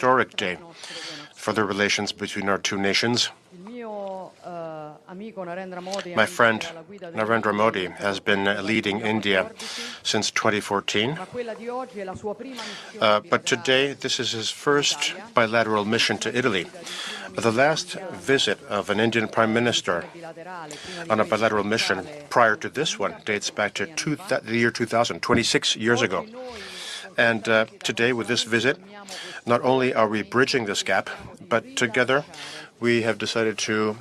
historic day for the relations between our two nations. My friend Narendra Modi has been leading India since 2014. But today, this is his first bilateral mission to Italy. The last visit of an Indian Prime Minister on a bilateral mission prior to this one dates back to the year 2000, 26 years ago. And today, with this visit, not only are we bridging this gap, but together we have decided to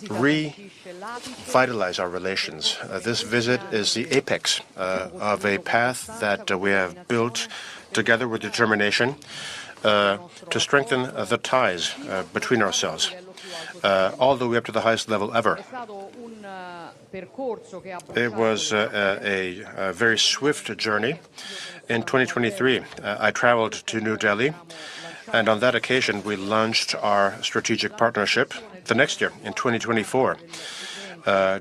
revitalize our relations. This visit is the apex of a path that we have built together with determination to strengthen the ties between ourselves, all the way up to the highest level ever. It was a very swift journey. In 2023, I traveled to New Delhi, and on that occasion, we launched our strategic partnership. The next year, in 2024,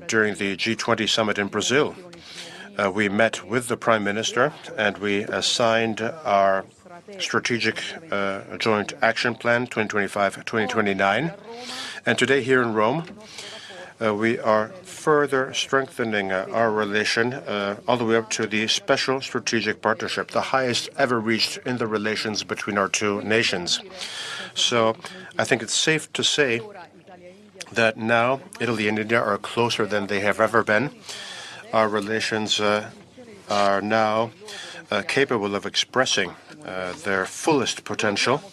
during the G20 summit in Brazil, we met with the Prime Minister and we signed our strategic joint action plan 2025-2029. And today here in Rome, we are further strengthening our relation all the way up to the special strategic partnership, the highest ever reached in the relations between our two nations. So I think it's safe to say that now Italy and India are closer than they have ever been. Our relations are now capable of expressing their fullest potential.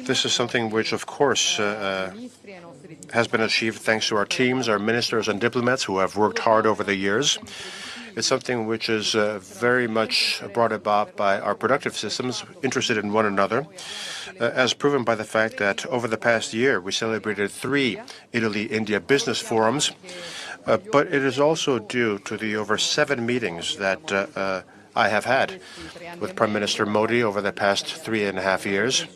This is something which, of course, has been achieved thanks to our teams, our ministers and diplomats who have worked hard over the years. It's something which is very much brought about by our productive systems, interested in one another, as proven by the fact that over the past year we celebrated 3 Italy-India business forums, but it is also due to the over 7 meetings that I have had with Prime Minister Modi over the past 3.5 years,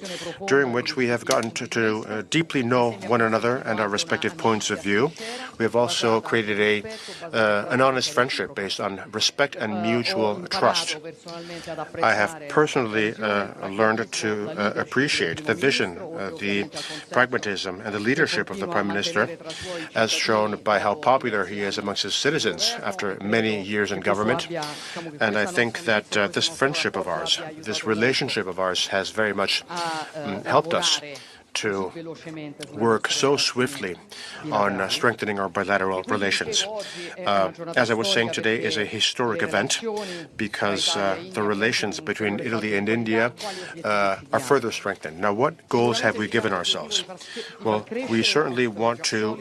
during which we have gotten to deeply know one another and our respective points of view. We have also created an honest friendship based on respect and mutual trust. I have personally learned to appreciate the vision, the pragmatism and the leadership of the Prime Minister, as shown by how popular he is amongst his citizens after many years in government. And I think that this friendship of ours, this relationship of ours, has very much helped us to work so swiftly on strengthening our bilateral relations. As I was saying, today is a historic event because the relations between Italy and India are further strengthened. Now, what goals have we given ourselves? Well, we certainly want to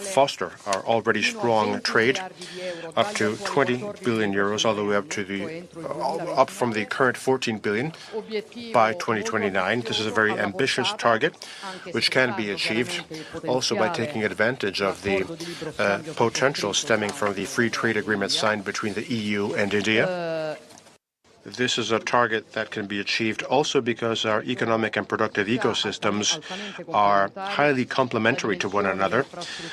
foster our already strong trade up to 20 billion euros, all the way up from the current 14 billion by 2029. This is a very ambitious target, which can be achieved also by taking advantage of the potential stemming from the free trade agreement signed between the EU and India. This is a target that can be achieved also because our economic and productive ecosystems are highly complementary to one another.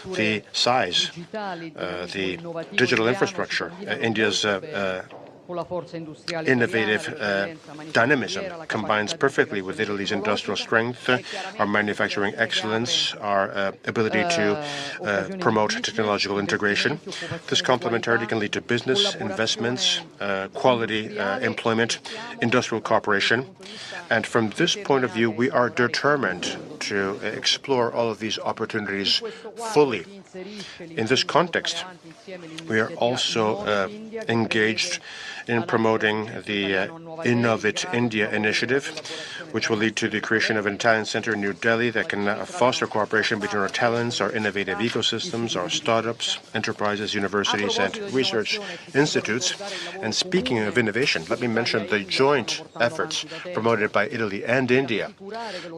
The size, the digital infrastructure, India's innovative dynamism combines perfectly with Italy's industrial strength, our manufacturing excellence, our ability to promote technological integration. This complementarity can lead to business, investments, quality employment, industrial cooperation. And from this point of view, we are determined to explore all of these opportunities fully. In this context, we are also engaged in promoting the Innovate India initiative, which will lead to the creation of an Italian center in New Delhi that can foster cooperation between our talents, our innovative ecosystems, our startups, enterprises, universities, and research institutes. And speaking of innovation, let me mention the joint efforts promoted by Italy and India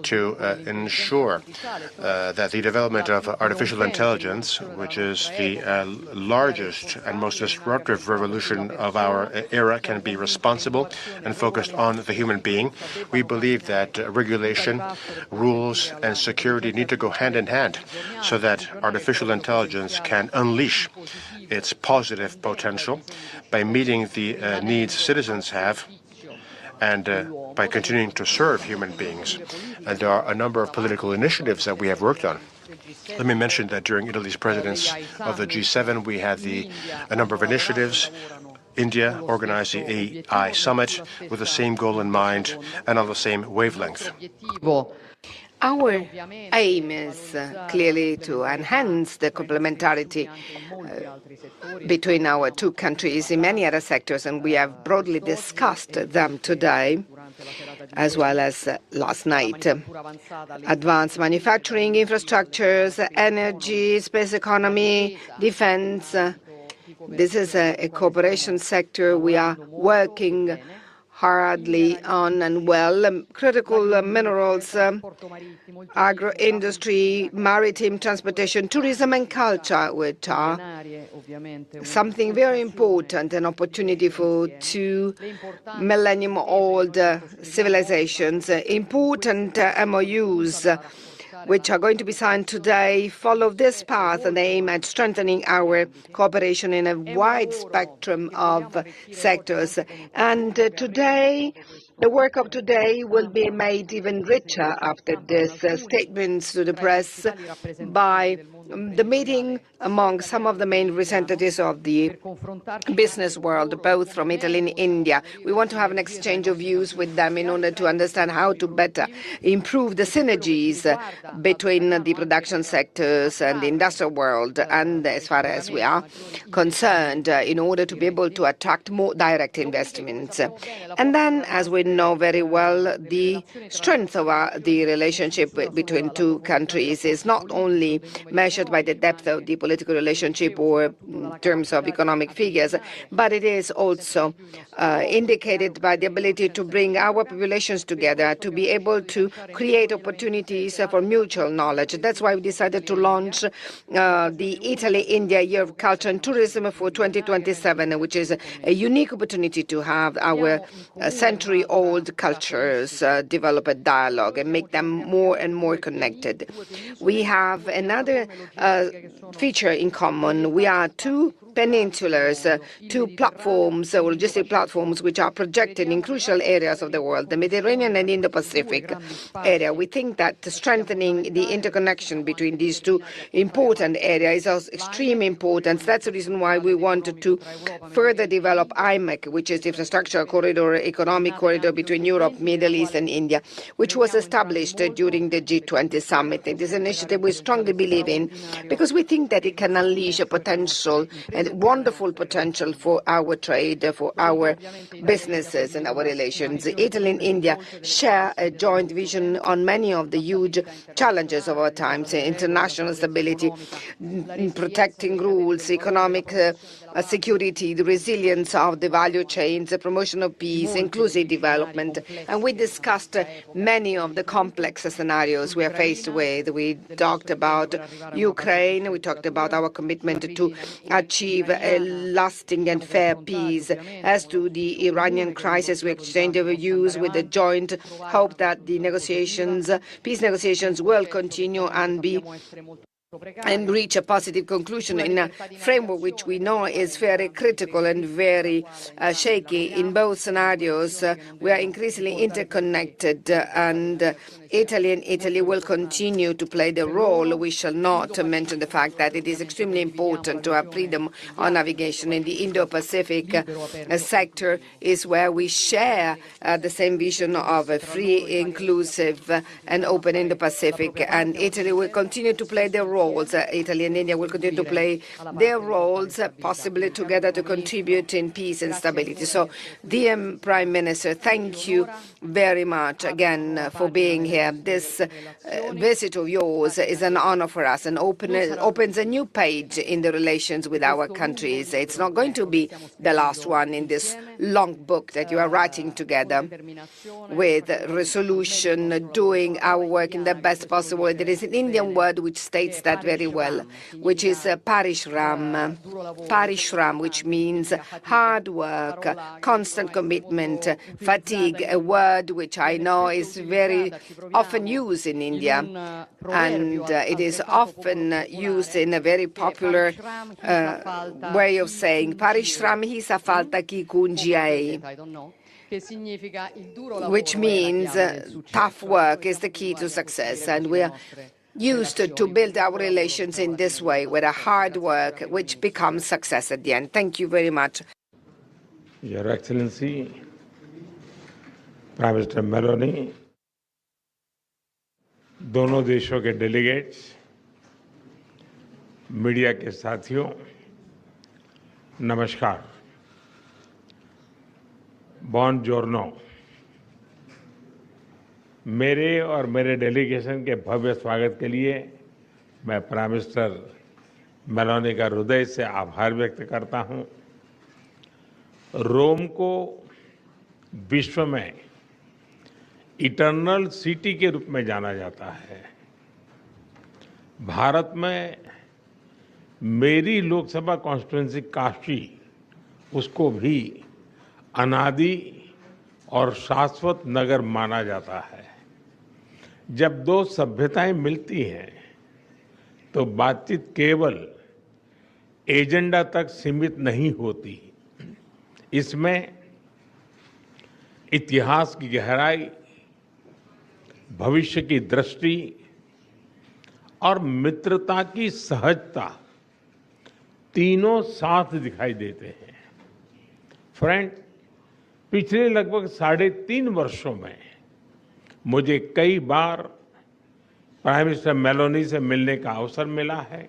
to ensure that the development of artificial intelligence, which is the largest and most disruptive revolution of our era, can be responsible and focused on the human being. We believe that regulation, rules, and security need to go hand in hand so that artificial intelligence can unleash its positive potential by meeting the needs citizens have and by continuing to serve human beings. And there are a number of political initiatives that we have worked on. Let me mention that during Italy's presidency of the G7, we had a number of initiatives. India organized the AI summit with the same goal in mind and on the same wavelength. Our aim is clearly to enhance the complementarity between our two countries in many other sectors, and we have broadly discussed them today as well as last night. Advanced manufacturing infrastructures, energy, space economy, defense. This is a cooperation sector we are working hardly on and well. Critical minerals, agro-industry, maritime transportation, tourism and culture, which are something very important, an opportunity for two millennium-old civilizations. Important MOUs which are going to be signed today follow this path and aim at strengthening our cooperation in a wide spectrum of sectors. And today, the work of today will be made even richer after this statements to the press by the meeting among some of the main representatives of the business world, both from Italy and India. We want to have an exchange of views with them in order to understand how to better improve the synergies between the production sectors and the industrial world, and as far as we are concerned, in order to be able to attract more direct investments. And then, as we know very well, the strength of the relationship between two countries is not only measured by the depth of the political relationship or in terms of economic figures, but it is also indicated by the ability to bring our populations together, to be able to create opportunities for mutual knowledge. That's why we decided to launch the Italy-India Year of Culture and Tourism for 2027, which is a unique opportunity to have our century-old cultures develop a dialogue and make them more and more connected. We have another feature in common. We are two peninsulars, two platforms, logistic platforms, which are projected in crucial areas of the world, the Mediterranean and Indo-Pacific area. We think that strengthening the interconnection between these two important areas is of extreme importance. That's the reason why we wanted to further develop IMEC, which is the infrastructure corridor, economic corridor between Europe, Middle East, and India, which was established during the G20 summit. It is an initiative we strongly believe in because we think that it can unleash a potential, a wonderful potential for our trade, for our businesses and our relations. Italy and India share a joint vision on many of the huge challenges of our times: international stability, protecting rules, economic security, the resilience of the value chains, the promotion of peace, inclusive development. And we discussed many of the complex scenarios we are faced with. We talked about Ukraine, we talked about our commitment to achieve a lasting and fair peace. As to the Iranian crisis, we exchanged our views with the joint hope that the negotiations, peace negotiations will continue and reach a positive conclusion in a framework which we know is very critical and very shaky. In both scenarios, we are increasingly interconnected, and Italy will continue to play the role. We shall not mention the fact that it is extremely important to have freedom on navigation. In the Indo-Pacific sector is where we share the same vision of a free, inclusive, and open Indo-Pacific, and Italy will continue to play their roles. Italy and India will continue to play their roles, possibly together to contribute in peace and stability. So, dear Prime Minister, thank you very much again for being here. This visit of yours is an honor for us and opens a new page in the relations with our countries. It's not going to be the last one in this long book that you are writing together with resolution, doing our work in the best possible way. There is an Indian word which states that very well, which is parishram. Parishram, which means hard work, constant commitment, fatigue, a word which I know is very often used in India, and it is often used in a very popular way of saying parishram hi sa falta ki kunjiai. which means tough work is the key to success. And we are used to build our relations in this way, with a hard work, which becomes success at the end. Thank you very much. Your Excellency, Prime Minister Meloni, दोनों देशों के delegates, media के साथियों, नमस्कार। बॉनजोर्नो। मेरे और मेरे delegation के भव्य स्वागत के लिए मैं प्राइम मिनिस्टर मेलोनी का हृदय से आभार व्यक्त करता हूं। रोम को विश्व में इटर्नल सिटी के रूप में जाना जाता है। भारत में मेरी लोकसभा कॉन्स्टिट्यूएंसी काशी, उसको भी अनादि और शाश्वत नगर माना जाता है। जब दो सभ्यताएं मिलती हैं तो बातचीत केवल एजेंडा तक सीमित नहीं होती, इसमें इतिहास की गहराई, भविष्य की दृष्टि और मित्रता की सहजता तीनों साथ दिखाई देते हैं। फ्रेंड, पिछले लगभग 3.5 वर्षों में मुझे कई बार प्राइम मिनिस्टर मेलोनी से मिलने का अवसर मिला है।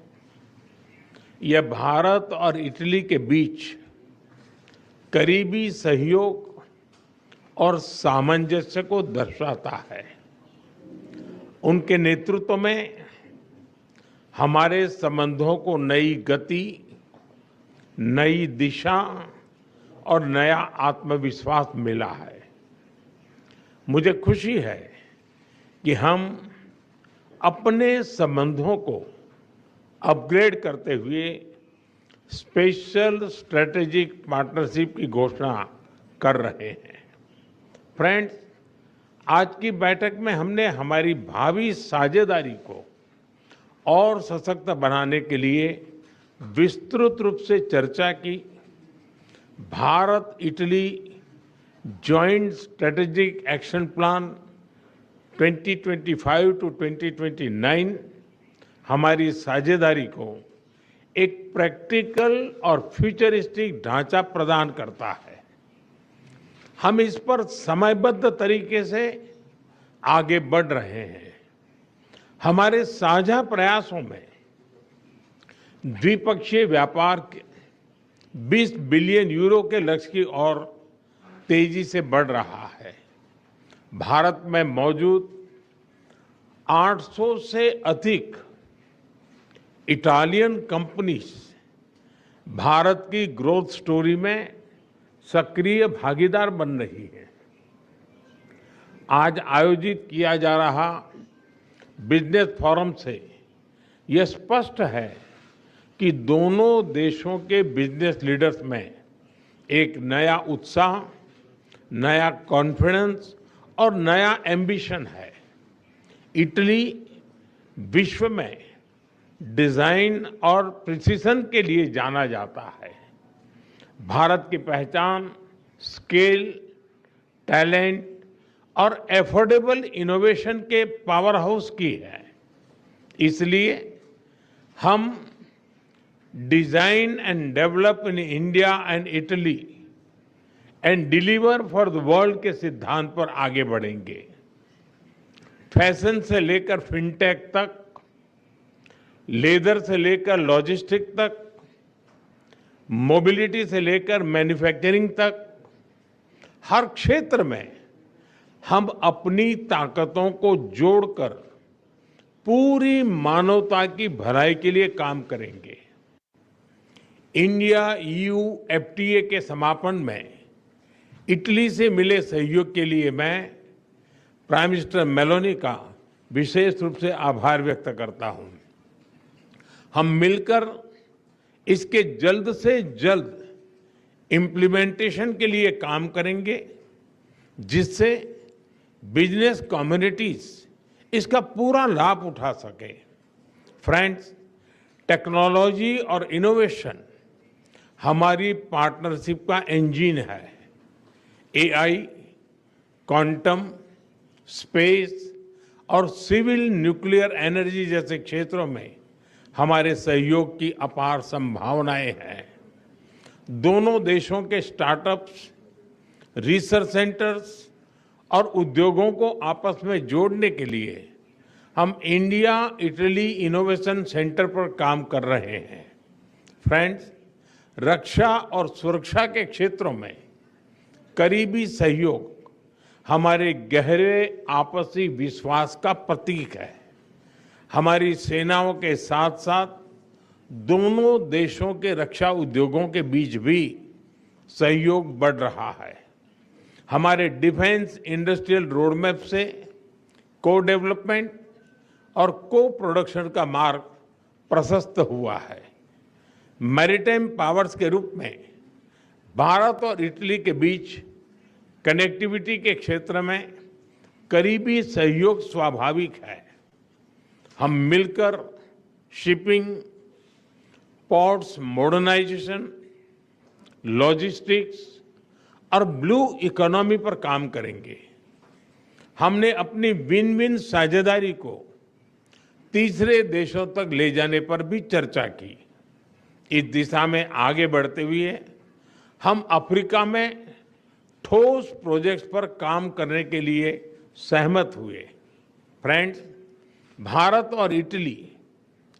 यह भारत और इटली के बीच करीबी सहयोग और सामंजस्य को दर्शाता है। उनके नेतृत्व में हमारे संबंधों को नई गति, नई दिशा और नया आत्मविश्वास मिला है। मुझे खुशी है कि हम अपने संबंधों को अपग्रेड करते हुए स्पेशल स्ट्रेटेजिक पार्टनरशिप की घोषणा कर रहे हैं। फ्रेंड्स, आज की बैठक में हमने हमारी भावी साझेदारी को और सशक्त बनाने के लिए विस्तृत रूप से चर्चा की। Bharat Italy joint strategic action plan 2025 to 2029 हमारी साझेदारी को एक प्रैक्टिकल और फ्यूचरिस्टिक ढांचा प्रदान करता है। हम इस पर समयबद्ध तरीके से आगे बढ़ रहे हैं। हमारे साझा प्रयासों में द्विपक्षीय व्यापार के 20 बिलियन यूरो के लक्ष्य की ओर तेजी से बढ़ रहा है। भारत में मौजूद 800 से अधिक इटालियन कंपनीज भारत की ग्रोथ स्टोरी में सक्रिय भागीदार बन रही है। आज आयोजित किया जा रहा बिजनेस फोरम से यह स्पष्ट है कि दोनों देशों के बिजनेस लीडर्स में एक नया उत्साह, नया कॉन्फिडेंस और नया एम्बिशन है। इटली विश्व में डिजाइन और प्रिसिशन के लिए जाना जाता है। भारत की पहचान स्केल, टैलेंट और एफोर्डेबल इनोवेशन के पावर हाउस की है। इसलिए हम design and develop in India and Italy and deliver for the world के सिद्धांत पर आगे बढ़ेंगे। फैशन से लेकर फिनटेक तक, लेदर से लेकर लॉजिस्टिक तक, मोबिलिटी से लेकर मैन्युफैक्चरिंग तक, हर क्षेत्र में हम अपनी ताकतों को जोड़कर पूरी मानवता की भलाई के लिए काम करेंगे। इंडिया ईयू एफटीए के समापन में इटली से मिले सहयोग के लिए मैं प्राइम मिनिस्टर मेलोनी का विशेष रूप से आभार व्यक्त करता हूं। हम मिलकर इसके जल्द से जल्द इम्प्लीमेंटेशन के लिए काम करेंगे, जिससे बिजनेस कम्युनिटीज इसका पूरा लाभ उठा सके। फ्रेंड्स, टेक्नोलॉजी और इनोवेशन हमारी पार्टनरशिप का इंजन है। एआई, क्वांटम, स्पेस और सिविल न्यूक्लियर एनर्जी जैसे क्षेत्रों में हमारे सहयोग की अपार संभावनाएं हैं। दोनों देशों के स्टार्टअप्स, रिसर्च सेंटर्स और उद्योगों को आपस में जोड़ने के लिए हम इंडिया इटली इनोवेशन सेंटर पर काम कर रहे हैं। फ्रेंड्स, रक्षा और सुरक्षा के क्षेत्रों में करीबी सहयोग हमारे गहरे आपसी विश्वास का प्रतीक है। हमारी सेनाओं के साथ साथ दोनों देशों के रक्षा उद्योगों के बीच भी सहयोग बढ़ रहा है। हमारे डिफेंस इंडस्ट्रियल रोडमैप से को डेवलपमेंट और को प्रोडक्शन का मार्ग प्रशस्त हुआ है। मैरीटाइम पावर्स के रूप में भारत और इटली के बीच कनेक्टिविटी के क्षेत्र में करीबी सहयोग स्वाभाविक है। हम मिलकर शिपिंग, पोर्ट्स मॉडर्नाइजेशन, लॉजिस्टिक्स और ब्लू इकोनॉमी पर काम करेंगे। हमने अपनी विन विन साझेदारी को तीसरे देशों तक ले जाने पर भी चर्चा की। इस दिशा में आगे बढ़ते हुए हम अफ्रीका में ठोस प्रोजेक्ट्स पर काम करने के लिए सहमत हुए। फ्रेंड्स, भारत और इटली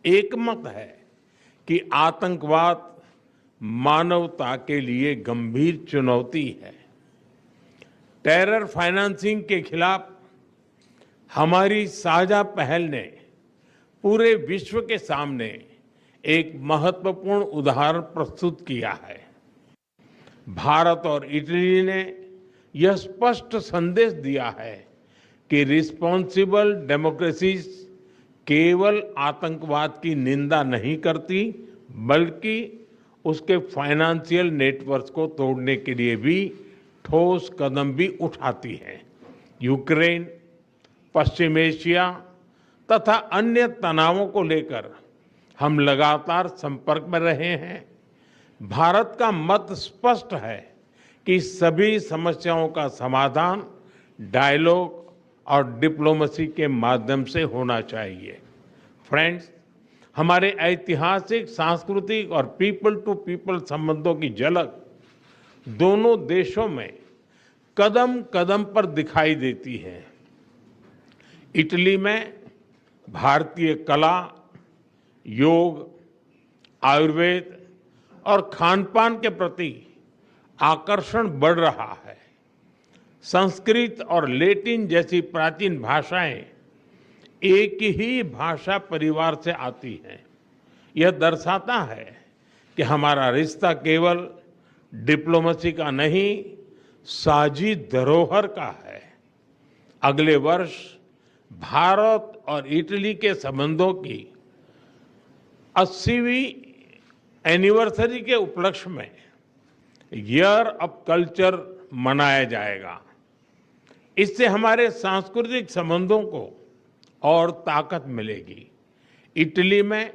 एकमत है कि आतंकवाद मानवता के लिए गंभीर चुनौती है। टेरर फाइनेंसिंग के खिलाफ हमारी साझा पहल ने पूरे विश्व के सामने एक महत्वपूर्ण उदाहरण प्रस्तुत किया है। भारत और इटली ने यह स्पष्ट संदेश दिया है कि रिस्पॉन्सिबल डेमोक्रेसीज केवल आतंकवाद की निंदा नहीं करती, बल्कि उसके फाइनेंशियल नेटवर्क को तोड़ने के लिए भी ठोस कदम भी उठाती है। यूक्रेन, पश्चिम एशिया तथा अन्य तनावों को लेकर हम लगातार संपर्क में रहे हैं। भारत का मत स्पष्ट है कि सभी समस्याओं का समाधान डायलॉग और डिप्लोमेसी के माध्यम से होना चाहिए। फ्रेंड्स, हमारे ऐतिहासिक, सांस्कृतिक और पीपल टू पीपल संबंधों की झलक दोनों देशों में कदम कदम पर दिखाई देती है। इटली में भारतीय कला, योग, आयुर्वेद और खान-पान के प्रति आकर्षण बढ़ रहा है। संस्कृत और लैटिन जैसी प्राचीन भाषाएं एक ही भाषा परिवार से आती हैं। यह दर्शाता है कि हमारा रिश्ता केवल डिप्लोमेसी का नहीं, साझी धरोहर का है। अगले वर्ष भारत और इटली के संबंधों की 80वीं एनिवर्सरी के उपलक्ष्य में ईयर ऑफ कल्चर मनाया जाएगा। इससे हमारे सांस्कृतिक संबंधों को और ताकत मिलेगी। इटली में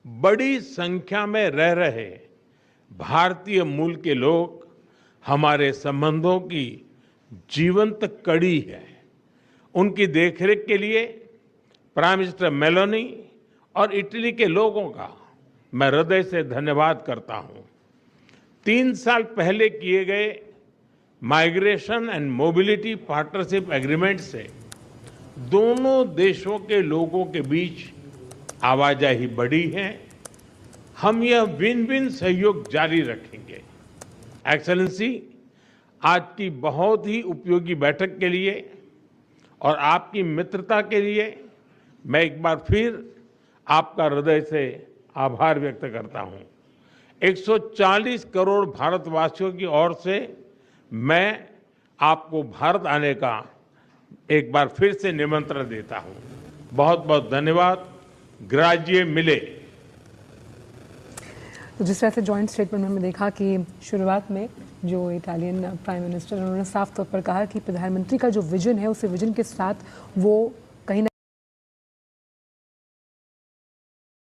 बड़ी संख्या में रह रहे भारतीय मूल के लोग हमारे संबंधों की जीवंत कड़ी है। उनकी देखरेख के लिए प्राइम मिनिस्टर मेलोनी और इटली के लोगों का मैं हृदय से धन्यवाद करता हूं। 3 साल पहले किए गए migration and mobility partnership agreement से दोनों देशों के लोगों के बीच आवाजाही बढ़ी है। हम यह विन विन सहयोग जारी रखेंगे। एक्सेलेंसी, आज की बहुत ही उपयोगी बैठक के लिए और आपकी मित्रता के लिए मैं एक बार फिर आपका हृदय से आभार व्यक्त करता हूं। 140 करोड़ भारतवासियों की ओर से मैं आपको भारत आने का एक बार फिर से निमंत्रण देता हूं। बहुत बहुत धन्यवाद। ग्राजिए मिले। तो जिस तरह से जॉइंट स्टेटमेंट में हमने देखा कि शुरुआत में जो इटालियन प्राइम मिनिस्टर उन्होंने साफ तौर पर कहा कि प्रधानमंत्री का जो विजन है, उस विजन के साथ वो